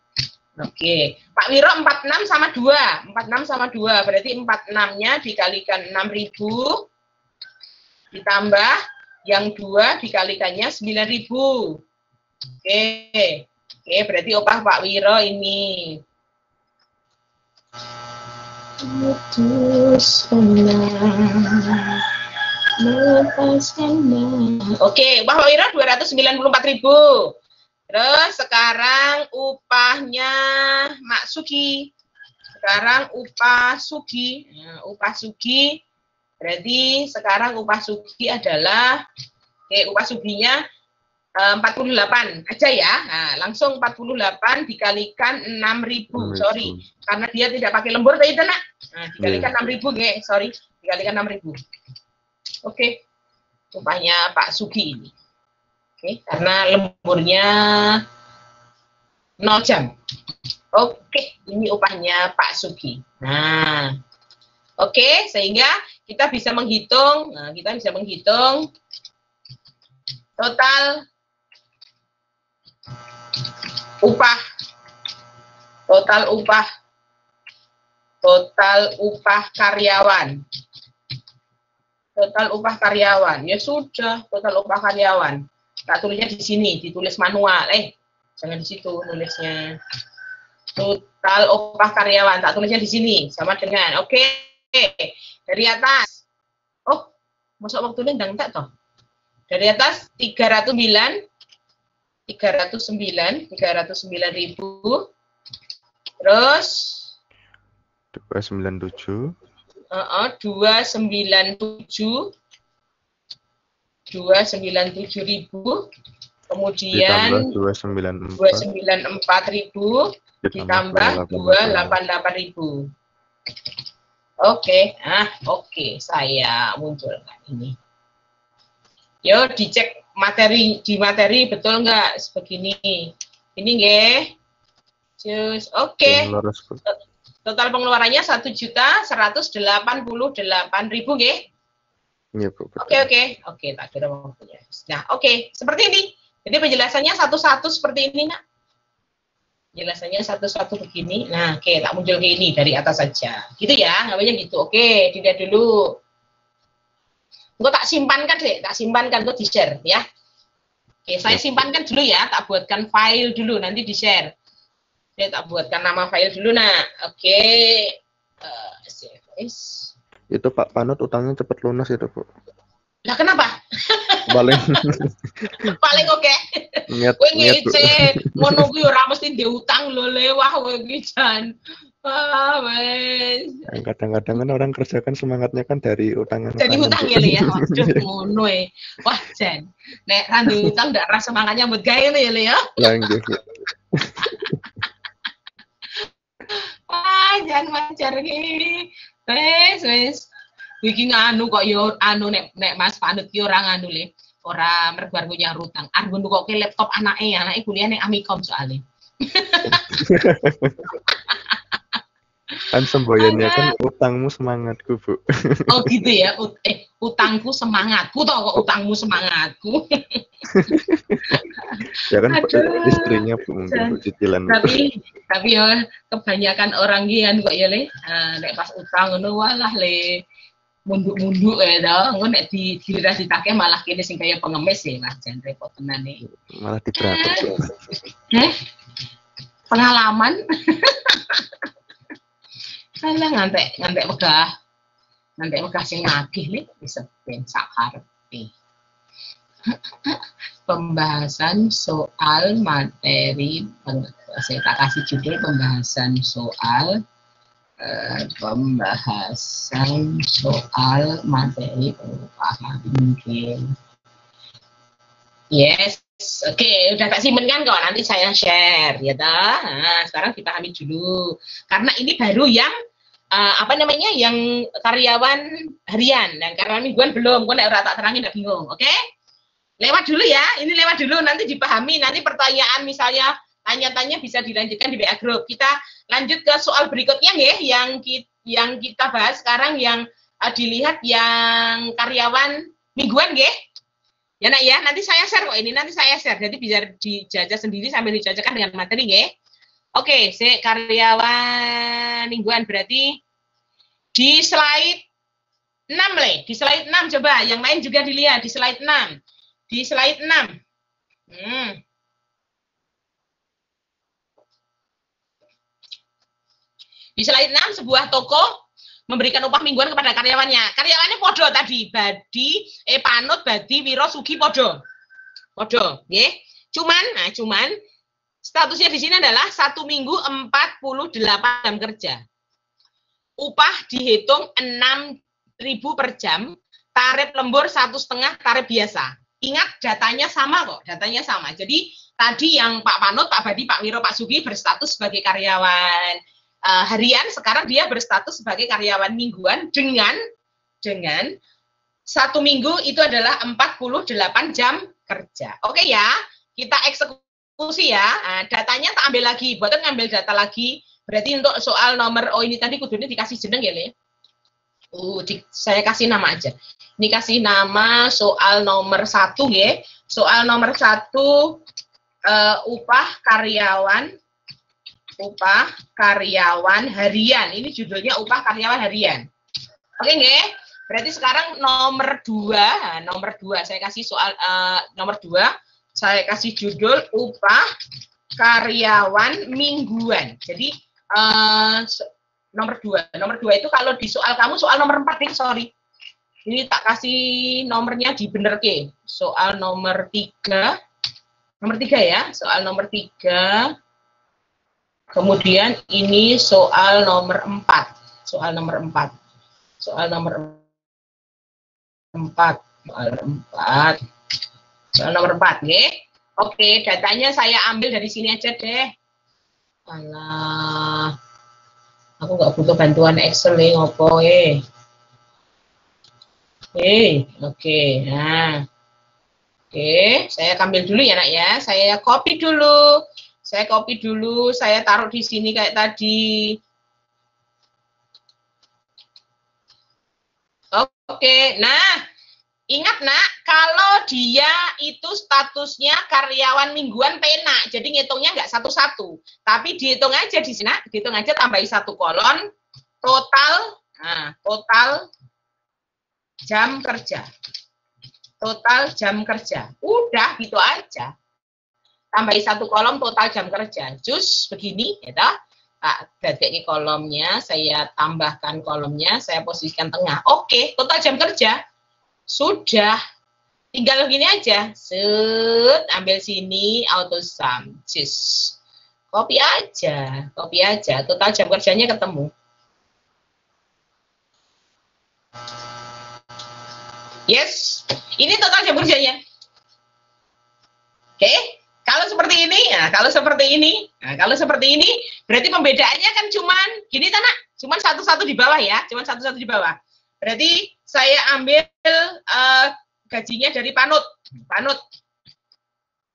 Oke. Pak Wiro 46 sama 2. 46 sama 2. Berarti 46-nya dikalikan 6.000 ditambah yang 2 dikalikannya 9.000. Oke, berarti upah Pak Wiro ini. Oke, upah Pak Wiro 294.000. Terus sekarang upahnya Mak Sugi. Sekarang upah Sugi. Nah, upah Sugi berarti sekarang upah Sugi adalah upah Suginya 48 aja ya. Nah, langsung 48 dikalikan 6.000. Sorry, karena dia tidak pakai lembur tadi, Nak. Nah, dikalikan 6.000 nggih, sorry. Dikalikan 6.000. Oke. Upahnya Pak Sugi ini. Oke, karena lemburnya 0 jam. Oke, ini upahnya Pak Sugi. Nah, oke, sehingga kita bisa menghitung, total upah, total upah karyawan. Total upah karyawan. Ya sudah, total upah karyawan. Tak tulisnya di sini, ditulis manual. Jangan di situ nulisnya. Total upah karyawan, tak tulisnya di sini. Sama dengan, oke. Dari atas. Oh, masuk waktunya ndang tak toh. Dari atas 309.000. Terus 297. 297.000, kemudian 294.000 ditambah 288.000. Oke, saya munculkan ini. Yo, dicek di materi betul nggak begini? Ini nggih. Oke. Total pengeluarannya 1.188.000 nggih. Iya, Bu. Oke, tak kira waktunya. Nah, seperti ini. Jadi penjelasannya satu-satu seperti ini, Nak. Penjelasannya satu-satu begini. Nah, tak muncul ke ini dari atas saja. Gitu ya, namanya gitu. Oke, dilihat dulu. Engko tak simpankan tuh di-share ya. Saya simpankan dulu ya, tak buatkan file dulu, nanti di-share. Saya tak buatkan nama file dulu, Nak. CFS. Itu Pak Panut utangnya cepat lunas itu, Bu. Lah kenapa? Paling oke. Kowe ngece, ngono kuwi ora mesti diutang lho lewah kowe iki jan. Wes. Kadang-kadang kan orang kerja kan semangatnya kan dari utangan. Dari utang ya. Waduh ngono Wah, Jan. Nek ra utang ndak rasa semangatnya mbut gawe ya Le ya. Lah nggih. Jan mancar iki. Wes. Iki nganu kok yo nek Mas Panut ki ora nganu Le. Ora mergo punya utang. Arep nukoke laptop anake kuliah ning Amikom soalnya. Kan semboyannya kan utangmu semangatku, Bu. Oh gitu ya. Utangku semangatku toh kok utangmu semangatku. Ya kan istrinya Bu mungkin Bu cicilan. Tapi ya kebanyakan orang gian kok ya Le. Nek pas utang ngono walah Le. Munduk-munduk engko nek diliras ditake malah kene sing kaya pengemis Mas jan repot tenan Malah dibratot. Pengalaman. Alah ngantek megah sing nagih Le bisa ben sak karepe. Pembahasan soal materi saya tak kasih judul pembahasan soal materi pengupahan mungkin. Yes, udah tak simpen kan kok, nanti saya share ya dah. Nah, sekarang dipahami dulu. Karena ini baru yang yang karyawan harian dan karyawan mingguan belum. Kok nek ora tak terangin ndak bingung, oke? Lewat dulu ya, ini lewat dulu nanti dipahami. Nanti pertanyaan misalnya tanya-tanya bisa dilanjutkan di WA Group. Kita lanjut ke soal berikutnya ya, yang kita bahas sekarang yang dilihat yang karyawan mingguan ya. Ya Nak ya, nanti saya share kok ini, jadi bisa dijajah sendiri sambil dijajakan dengan materi ya. Oke, karyawan mingguan berarti di slide 6 Le, di slide 6 coba, yang lain juga dilihat di slide 6. Di slide 6. Di slide 6 sebuah toko memberikan upah mingguan kepada karyawannya. Karyawannya podo tadi, Panut, Badi, Wiro, Sugi podo, nggih. Cuman statusnya di sini adalah 1 minggu 48 jam kerja. Upah dihitung 6.000 per jam, tarif lembur 1,5 tarif biasa. Ingat datanya sama kok, Jadi tadi yang Pak Panut, Pak Badi, Pak Wiro, Pak Sugi berstatus sebagai karyawan harian, sekarang dia berstatus sebagai karyawan mingguan dengan 1 minggu itu adalah 48 jam kerja. Oke ya, kita eksekusi ya. Datanya tak ambil lagi, buatan ngambil data lagi. Berarti untuk soal nomor, ini tadi kudunya dikasih jeneng ya Le. Saya kasih nama aja. Ini kasih nama soal nomor 1 ya. Soal nomor 1 upah karyawan harian. Ini judulnya upah karyawan harian. Oke nggih? Berarti sekarang nomor 2. Nomor 2 saya kasih soal nomor 2. Saya kasih judul upah karyawan mingguan. Jadi nomor 2. Nomor 2 itu kalau di soal kamu soal nomor 4 nih, sorry. Ini tak kasih nomornya di bener ke. Soal nomor 3. Nomor 3 ya, soal nomor 3. Kemudian ini soal nomor 4. Soal nomor 4. Soal nomor 4. Soal nomor 4, nggih. Oke, datanya saya ambil dari sini aja deh. Alah. Aku nggak butuh bantuan Excel ngopo oke. Nah. Oke, saya ambil dulu ya, Nak ya. Saya copy dulu. Saya taruh di sini kayak tadi. Oke, nah, ingat Nak, kalau dia itu statusnya karyawan mingguan pena, jadi ngitungnya nggak satu-satu, tapi dihitung aja di sini, dihitung aja tambahi 1 kolon, total jam kerja. Total jam kerja. Udah gitu aja. Tambahi 1 kolom total jam kerja. Jus begini, ya toh. Tak dadeki kolomnya, saya tambahkan kolomnya, saya posisikan tengah. Oke, total jam kerja. Sudah. Tinggal gini aja. Set, ambil sini, auto sum. Jus. Copy aja. Total jam kerjanya ketemu. Yes, ini total jam kerjanya. Oke, kalau seperti ini, berarti pembedaannya kan cuman gini Tanah, cuman satu-satu di bawah ya, Berarti saya ambil gajinya dari Panut.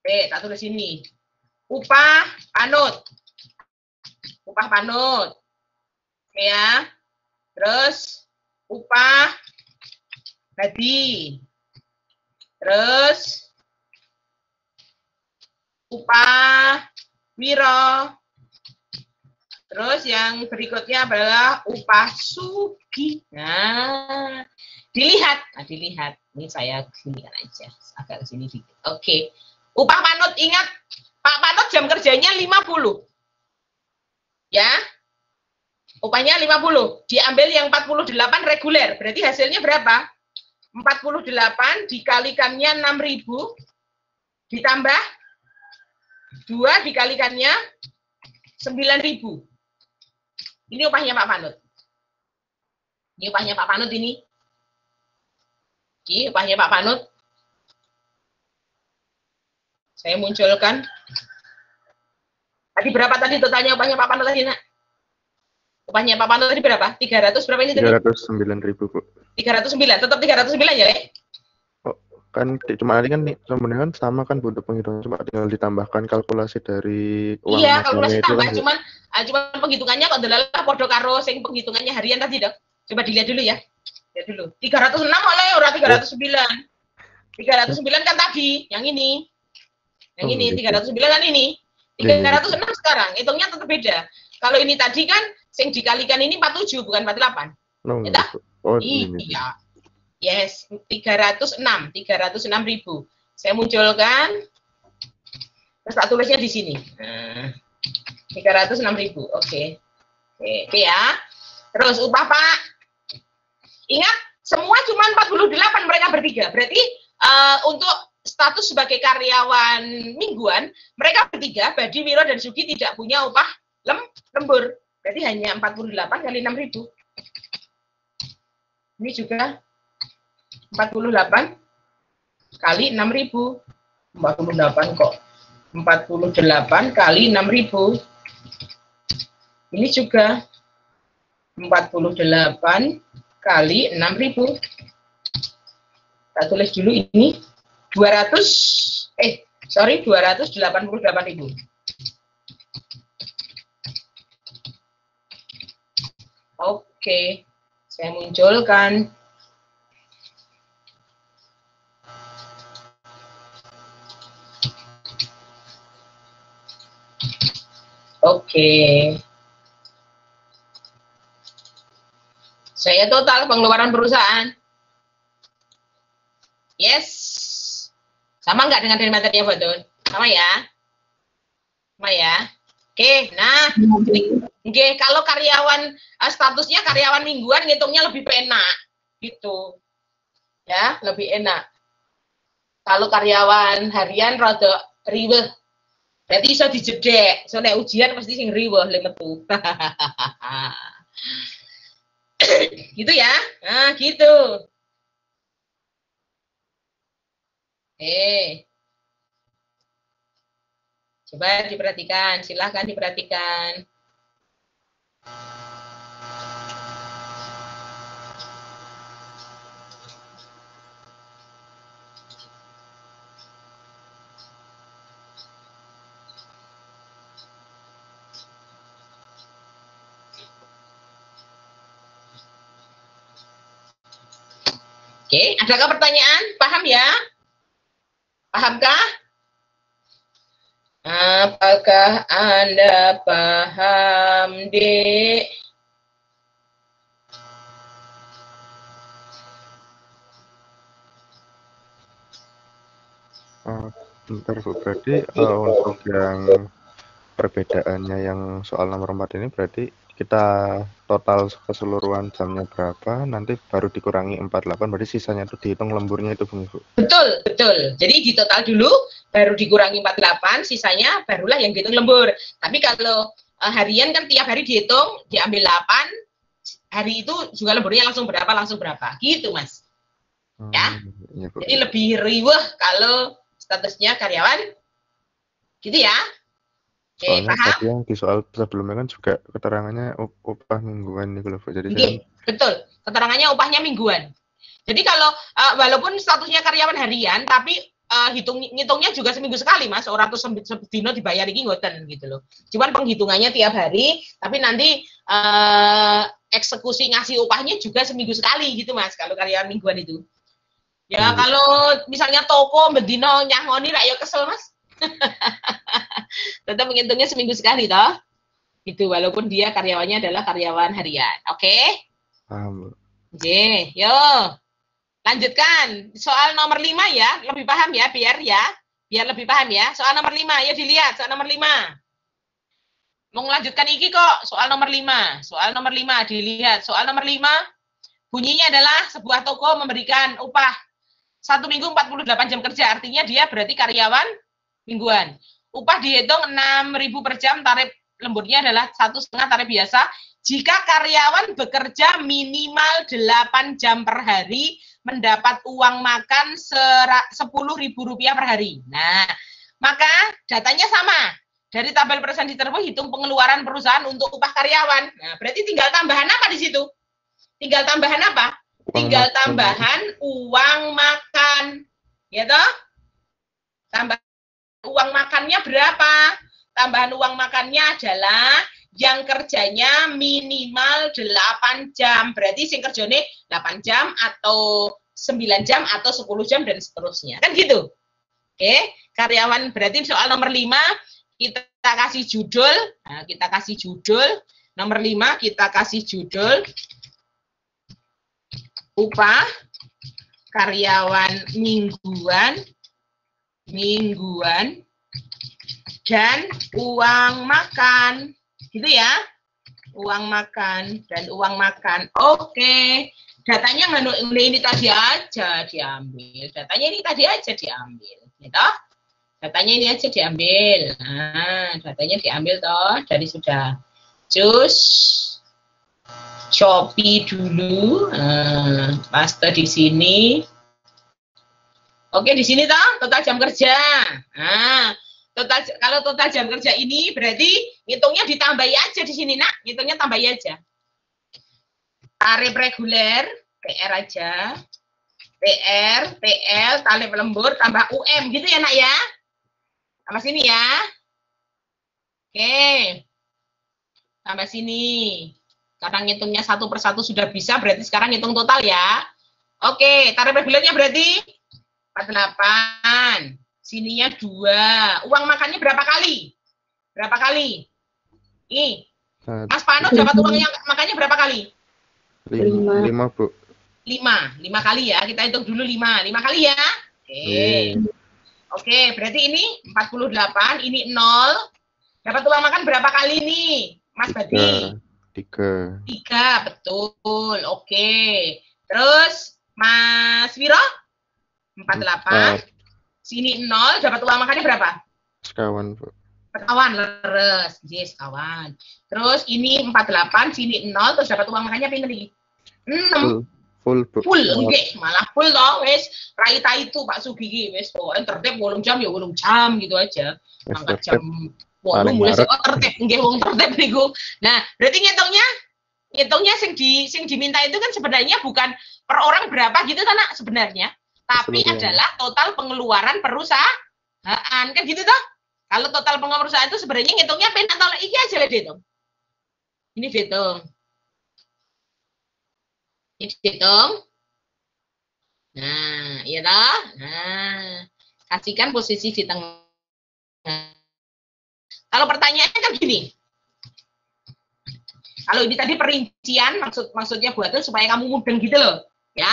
Oke, tak tulis sini. Upah Panut. Oke ya. Terus upah Hadi. Terus upah Wiro. Terus yang berikutnya adalah upah Sugi. Nah, dilihat. Ini saya sinikan aja, agak sini dikit. Oke. Upah Panut, ingat, Pak Panut jam kerjanya 50. Ya. Upahnya 50. Diambil yang 48 reguler. Berarti hasilnya berapa? 48 dikalikannya 6.000 ditambah 2 dikalikannya 9.000. Ini upahnya Pak Panut. Ini upahnya Pak Panut ini. Ini upahnya Pak Panut. Saya munculkan. Tadi berapa tadi totalnya upahnya Pak Panut tadi, Nak? Upahnya Pak Panut tadi berapa? 300 berapa ini tadi? 309.000, Bu. 309, tetap 309 ya, Le? Oh, kan cuma tadi kan sebenarnya kan sama kan untuk penghitungan, cuma tinggal ditambahkan kalkulasi dari uang. Iya, kalkulasi tambah, kan, cuman penghitungannya kok adalah podo karo sing penghitungannya harian tadi dong. Coba dilihat dulu ya. Lihat dulu. 306 oleh ora 309. 309 kan tadi, yang ini. Yang ini gitu. 309 kan ini. 306 sekarang, hitungnya tetap beda. Kalau ini tadi kan sing dikalikan ini 47 bukan 48. Ya, oh, iya. Yes, 306.000. Saya munculkan. Terus tak tulisnya di sini. 306.000. Oke. Oke ya. Terus upah Pak. Ingat, semua cuma 48 mereka bertiga. Berarti untuk status sebagai karyawan mingguan, mereka bertiga, Badi, Wiro, dan Sugi tidak punya upah lembur. Berarti hanya 48 kali 6.000. Ini juga 48 kali 6.000. 48 kok. 48 kali 6.000. Ini juga 48 kali 6.000. Kita tulis dulu ini 288.000. Oke, saya munculkan. Oke. Saya total pengeluaran perusahaan. Yes. Sama nggak dengan materinya, Fadun? Sama ya? Sama ya? Oke, nah, oke, kalau karyawan statusnya karyawan mingguan, ngitungnya lebih enak, gitu, ya, lebih enak. Kalau karyawan harian rada riweh, berarti iso dijedek, so nek ujian pasti sing riweh le metu. Gitu ya, nah gitu. Coba diperhatikan, silahkan diperhatikan. Oke, adakah pertanyaan? Paham ya? Pahamkah? Apakah Anda paham, Dek? Bentar Bu, berarti untuk yang perbedaannya yang soal nomor 4 ini berarti kita total keseluruhan jamnya berapa, nanti baru dikurangi 48, berarti sisanya itu dihitung lemburnya itu Bu. Betul, betul. Jadi di total dulu, baru dikurangi 48, sisanya barulah yang dihitung lembur. Tapi kalau harian kan tiap hari dihitung, diambil 8, hari itu juga lemburnya langsung berapa, gitu Mas. Ya, ya, Bu. Jadi lebih riweh kalau statusnya karyawan, gitu ya. Oke, Soalnya paham? tadi yang di soal sebelumnya kan juga keterangannya upah mingguan nih Bu. Jadi betul, keterangannya upahnya mingguan. Jadi kalau walaupun statusnya karyawan harian, tapi ngitungnya juga seminggu sekali, Mas. Orang tuh sedino dibayar iki ngoten gitu loh. Cuman penghitungannya tiap hari, tapi nanti eksekusi ngasih upahnya juga seminggu sekali gitu, Mas. Kalau karyawan mingguan itu. Ya kalau misalnya toko bedino nyangoni rak ya kesel, Mas. Tetap menghitungnya seminggu sekali toh. Gitu walaupun dia karyawannya adalah karyawan harian. Oke? Paham, Bu. Oke, yo. Lanjutkan. Soal nomor 5 ya, lebih paham ya, biar lebih paham ya. Soal nomor 5, ya dilihat soal nomor 5. Mau melanjutkan iki kok, soal nomor 5. Soal nomor 5 dilihat. Soal nomor 5 bunyinya adalah sebuah toko memberikan upah 1 minggu 48 jam kerja, artinya dia berarti karyawan mingguan. Upah dihitung 6.000 per jam, tarif lemburnya adalah 1,5 tarif biasa. Jika karyawan bekerja minimal 8 jam per hari, mendapat uang makan Rp10.000 per hari. Nah, maka datanya sama. Dari tabel presentasi tersebut hitung pengeluaran perusahaan untuk upah karyawan. Nah, berarti tinggal tambahan apa di situ? Tinggal tambahan apa? Tinggal tambahan uang makan. Ya toh? Tambah uang makannya berapa? Tambahan uang makannya adalah yang kerjanya minimal 8 jam. Berarti sing kerjane 8 jam atau 9 jam atau 10 jam dan seterusnya. Kan gitu. Oke, karyawan berarti soal nomor 5 kita kasih judul. Nah, kita kasih judul. Nomor 5 kita kasih judul upah karyawan mingguan dan uang makan. Gitu ya. Uang makan dan uang makan. Oke. Datanya ini tadi aja diambil. Datanya ini tadi aja diambil. Gitu? Datanya ini aja diambil. Nah, datanya diambil toh dari sudah cus Shopee dulu. Paste di sini. Oke, di sini toh total jam kerja. Nah, kalau total jam kerja ini berarti ngitungnya ditambahi aja di sini, Nak. Ngitungnya tambahi aja. Tarif reguler, PR aja. PR, TL, tarif lembur, tambah UM. Gitu ya, Nak ya? Tambah sini ya. Oke. Tambah sini. Karena ngitungnya satu persatu sudah bisa, berarti sekarang ngitung total ya. Oke, tarif regulernya berarti 48. Sininya 2. Uang makannya berapa kali? Berapa kali? Nih, Mas Pano dapat uangnya makanya berapa kali? 5, Bu. 5 kali ya. Kita hitung dulu 5 kali ya. Oke, berarti ini 48, ini 0. Dapat uang makan berapa kali nih, Mas Badi? 3, betul. Oke. Terus Mas Wiro? 48. Sini 0, dapat uang makannya berapa? Sekawan, Bu. Sekawan, leres. Yes, kawan. Terus ini 48, sini 0, terus dapat uang makannya pinter nih? 6. Full, Bu. Full, enggak, malah full toh, wes. Raita itu Pak Sugigi, wes. Pokoknya tertib 8 jam ya 8 jam gitu aja. Angkat jam 8 mulai tertib, enggak wong tertib niku. Nah, berarti ngitungnya sing diminta itu kan sebenarnya bukan per orang berapa gitu kan nak sebenarnya, tapi adalah total pengeluaran perusahaan kan gitu toh. Kalau total pengeluaran perusahaan itu sebenarnya ngitungnya pen atau iki aja lah dihitung. Ini dihitung. Ini dihitung. Nah, iya toh. Nah, kasihkan posisi di tengah. Kalau pertanyaannya kan gini. Kalau ini tadi perincian, maksudnya buatnya supaya kamu mudeng gitu loh, ya.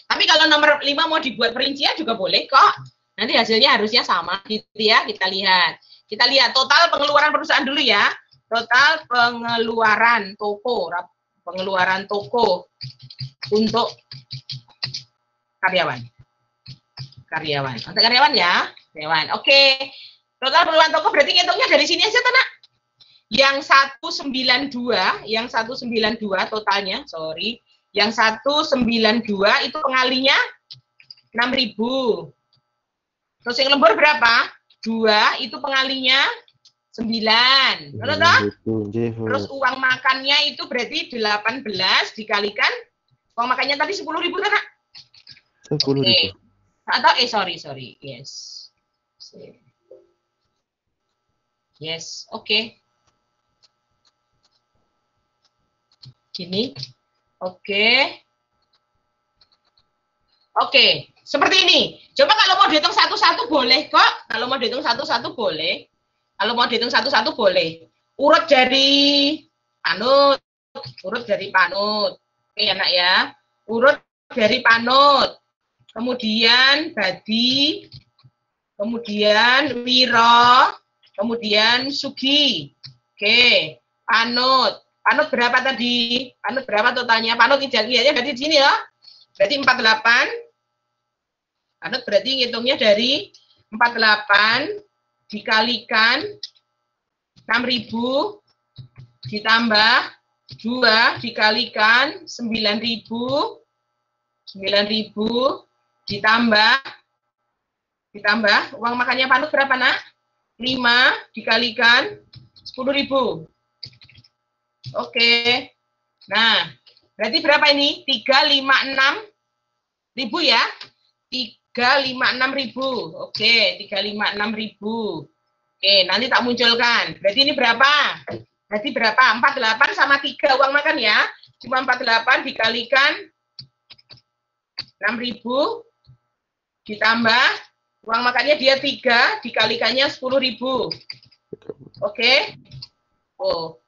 Tapi kalau nomor 5 mau dibuat perincian juga boleh kok. Nanti hasilnya harusnya sama gitu ya. Kita lihat total pengeluaran perusahaan dulu ya. Total pengeluaran toko untuk karyawan. Untuk karyawan ya. Karyawan. Oke. Total pengeluaran toko berarti ngitungnya dari sini aja Nak. Yang 192 totalnya, Yang 192 itu pengalinya 6.000. Terus yang lembur berapa? 2 itu pengalinya 9. Betul toh? Terus uang makannya itu berarti 18 dikalikan uang makannya tadi 10.000 kan, Nak? 10.000. Atau sorry. Yes, oke. Gini. Oke, seperti ini. Coba kalau mau dihitung satu-satu boleh kok. Kalau mau dihitung satu-satu boleh. Urut dari panut. Oke, anak ya. Urut dari panut. Kemudian Badi. Kemudian Wiro. Kemudian Sugi. Oke, panut. Panut berapa tadi? Panut berapa totalnya? Panut ijazahnya berarti di sini ya. Berarti 48. Panut berarti ngitungnya dari 48 dikalikan 6.000 ditambah 2 dikalikan 9.000 ditambah uang makannya Panut berapa, Nak? 5 dikalikan 10.000. Oke. Nah, berarti berapa ini? 356.000 ya? 356.000. Oke, 356.000. Oke, nanti tak munculkan. Berarti ini berapa? Berarti berapa? 48 sama 3 uang makan ya. Cuma 48 dikalikan 6.000 ditambah uang makannya dia 3 dikalikannya 10.000. Oke. Oh.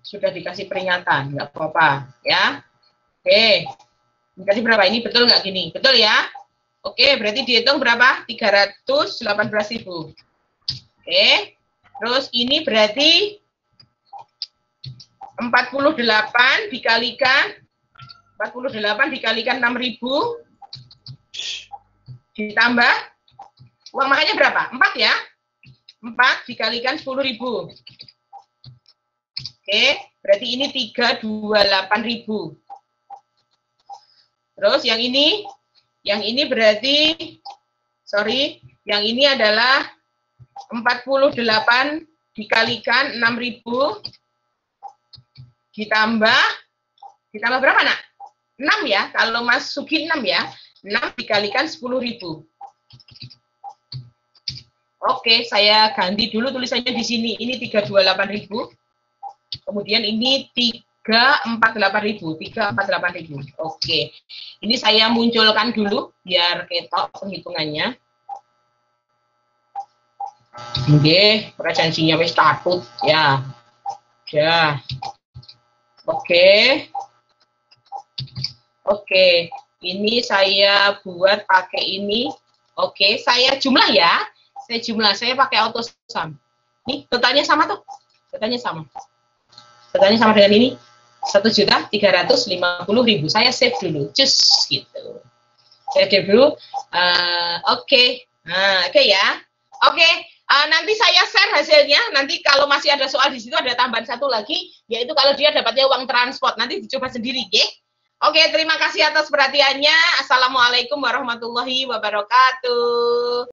Sudah dikasih peringatan, nggak apa-apa ya. Oke, tadi berapa ini? Betul nggak gini? Betul ya? Oke, berarti dihitung berapa? 318.000. Oke, terus ini berarti 48 dikalikan 6.000 ditambah uang makannya berapa? 4 ya? 4 dikalikan 10.000. Oke, berarti ini 328.000. Terus yang ini berarti, yang ini adalah 48 dikalikan 6.000 ditambah berapa, Nak? 6 ya, kalau Mas Sugi 6 ya, 6 dikalikan 10.000. Oke, saya ganti dulu tulisannya di sini, ini 328.000. Kemudian ini 348.000. Oke. Ini saya munculkan dulu biar ketok penghitungannya. Oke, presensinya wis statut ya. Ya. Oke. Oke. Ini saya buat pakai ini. Oke, saya jumlah ya. Saya jumlah, saya pakai auto sum. Nih, totalnya sama tuh. Totalnya sama. Totalnya sama dengan ini. 1.350.000. Saya save dulu. Cus gitu. Saya save dulu. Oke. Nah, oke ya. Oke. Nanti saya share hasilnya. Nanti kalau masih ada soal di situ ada tambahan satu lagi, yaitu kalau dia dapatnya uang transport. Nanti dicoba sendiri, ya. Oke, terima kasih atas perhatiannya. Assalamualaikum warahmatullahi wabarakatuh.